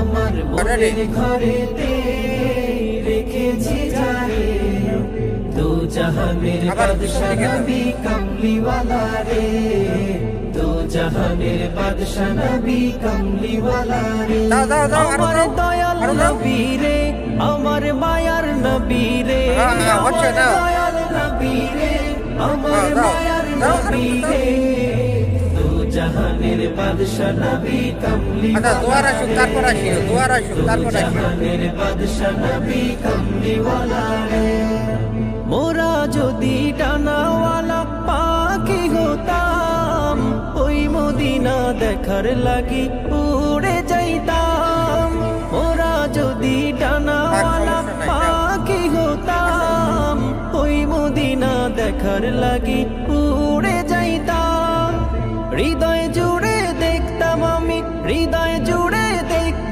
আমার মনের ঘরেতে রেখেছি যারে দু জাহানের বাদশা নবী কামলিওয়ালা রে দু জাহানের বাদশা নবী কামলিওয়ালা রে আমার দয়াল নবী রে আমার মায়ার নবী রে আমার দয়াল নবী রে আমার মায়ার নবী রে দু জাহানের বাদশা নবী কামলিওয়ালা জাহানের বাদশা নবী কামলিওয়ালা রে মোরা যদি ডানাওয়ালা পাখি হতাম ওই মদিনা দেখার লাগি উড়ে যাইতাম মোরা যদি ডানাওয়ালা পাখি হতাম ওই মদিনা দেখার লাগি